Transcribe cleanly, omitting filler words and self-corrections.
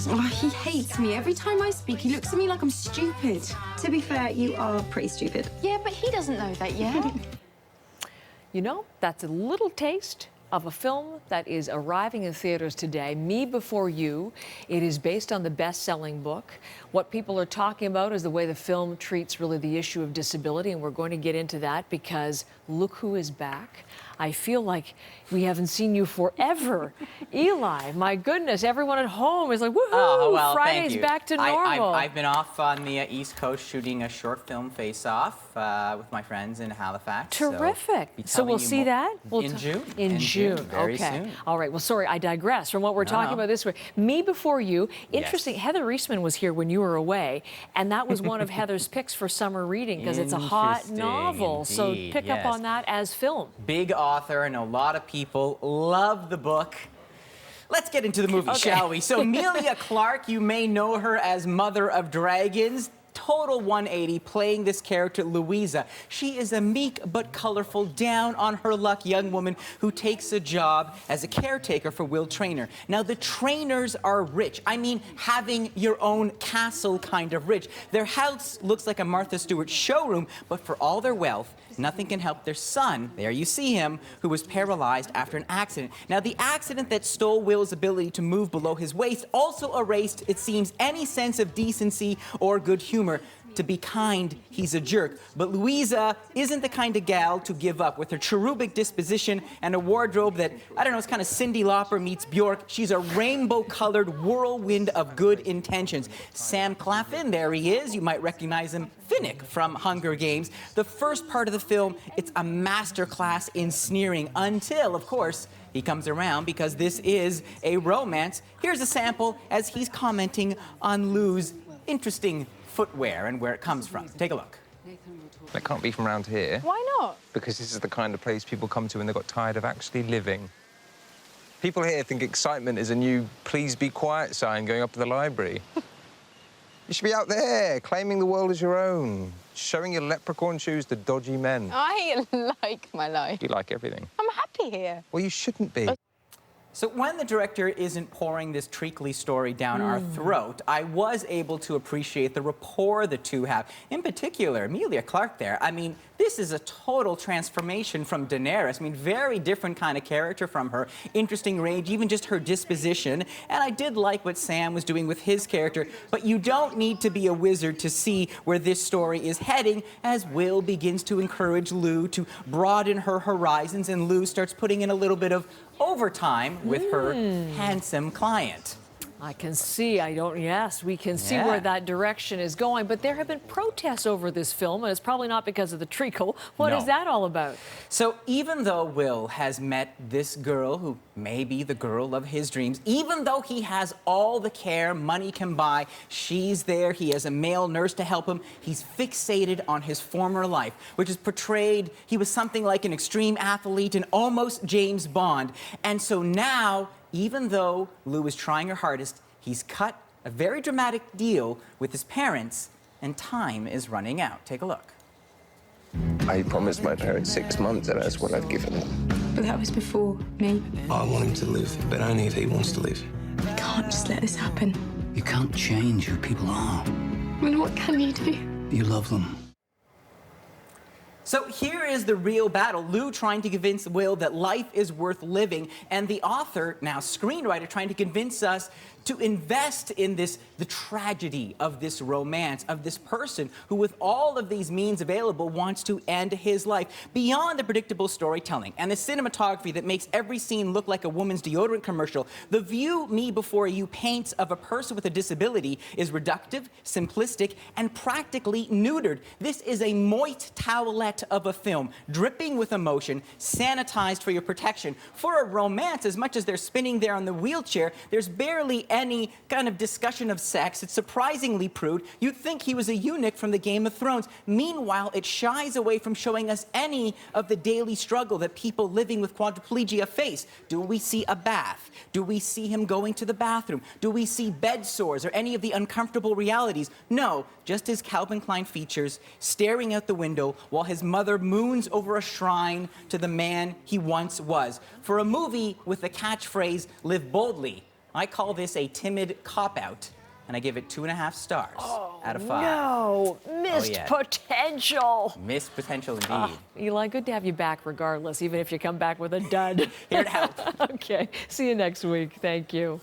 honest. Oh, he hates me. Every time I speak, he looks at me like I'm stupid. To be fair, you are pretty stupid. Yeah, but he doesn't know that yet. You know, that's a little taste of a film that is arriving in theaters today, Me Before You. It is based on the best-selling book. What people are talking about is the way the film treats really the issue of disability, and we're going to get into that because look who is back. I feel like we haven't seen you forever. Eli, my goodness, everyone at home is like, woohoo, Oh, well, Friday's thank you. back to normal. I've been off on the East Coast shooting a short film face-off with my friends in Halifax. Terrific. So we'll see that? In June. In June, very okay. soon. All right, well, sorry, I digress from what we're talking about this way. Me Before You, interesting. Yes. Heather Reisman was here when you were away, and that was one of Heather's picks for summer reading because it's a hot novel. Indeed, So pick up yes. on that as film. Big author, and a lot of people love the book. Let's get into the movie, shall we? So Emilia Clarke, you may know her as Mother of Dragons. Total 180, playing this character, Louisa. She is a meek but colorful, down-on-her-luck young woman who takes a job as a caretaker for Will Traynor. Now, the Traynors are rich. I mean, having your own castle kind of rich. Their house looks like a Martha Stewart showroom, but for all their wealth, nothing can help their son, there you see him, who was paralyzed after an accident. Now, the accident that stole Will's ability to move below his waist also erased, it seems, any sense of decency or good humor. To be kind, he's a jerk. But Louisa isn't the kind of gal to give up. With her cherubic disposition and a wardrobe that, I don't know, it's kind of Cyndi Lauper meets Bjork, she's a rainbow-colored whirlwind of good intentions. Sam Claflin, there he is. You might recognize him, Finnick from Hunger Games. The first part of the film, it's a masterclass in sneering until, of course, he comes around because this is a romance. Here's a sample as he's commenting on Lou's interesting footwear and where it comes from. Take a look. It can't be from around here. Why not? Because this is the kind of place people come to when they got tired of actually living. People here think excitement is a new please be quiet sign going up to the library. You should be out there, claiming the world as your own, showing your leprechaun shoes to dodgy men. I like my life. You like everything. I'm happy here. Well, you shouldn't be. So when the director isn't pouring this treacly story down our throat, I was able to appreciate the rapport the two have. In particular, Emilia Clarke there. I mean, this is a total transformation from Daenerys. I mean, very different kind of character from her. Interesting range, even just her disposition. And I did like what Sam was doing with his character. But you don't need to be a wizard to see where this story is heading as Will begins to encourage Lou to broaden her horizons, and Lou starts putting in a little bit of overtime with her handsome client. I can see, yes, we can see where that direction is going, but there have been protests over this film, and it's probably not because of the treacle. What is that all about? So even though Will has met this girl who may be the girl of his dreams, even though he has all the care money can buy, she's there, he has a male nurse to help him, he's fixated on his former life, which is portrayed, he was something like an extreme athlete and almost James Bond. And so now, even though Lou is trying her hardest, he's cut a very dramatic deal with his parents, and time is running out. Take a look. I promised my parents 6 months, and that's what I've given them. But that was before me. I want him to live, but only if he wants to live. I can't just let this happen. You can't change who people are. And what can you do? You love them. So here is the real battle. Lou trying to convince Will that life is worth living, and the author, now screenwriter, trying to convince us to invest in the tragedy of this romance, of this person who, with all of these means available, wants to end his life. Beyond the predictable storytelling and the cinematography that makes every scene look like a woman's deodorant commercial, the view Me Before You paints of a person with a disability is reductive, simplistic, and practically neutered. This is a moist towelette of a film, dripping with emotion, sanitized for your protection. For a romance, as much as they're spinning there on the wheelchair, there's barely any kind of discussion of sex. It's surprisingly prude. You'd think he was a eunuch from the Game of Thrones. Meanwhile, it shies away from showing us any of the daily struggle that people living with quadriplegia face. Do we see a bath? Do we see him going to the bathroom? Do we see bed sores or any of the uncomfortable realities? No, just his Calvin Klein features staring out the window while his mother moons over a shrine to the man he once was. For a movie with the catchphrase, "Live boldly, I call this a timid cop-out, and I give it 2.5 stars out of 5. No, missed potential. Missed potential indeed. Eli, good to have you back regardless, even if you come back with a dud. Here to help. Okay, see you next week. Thank you.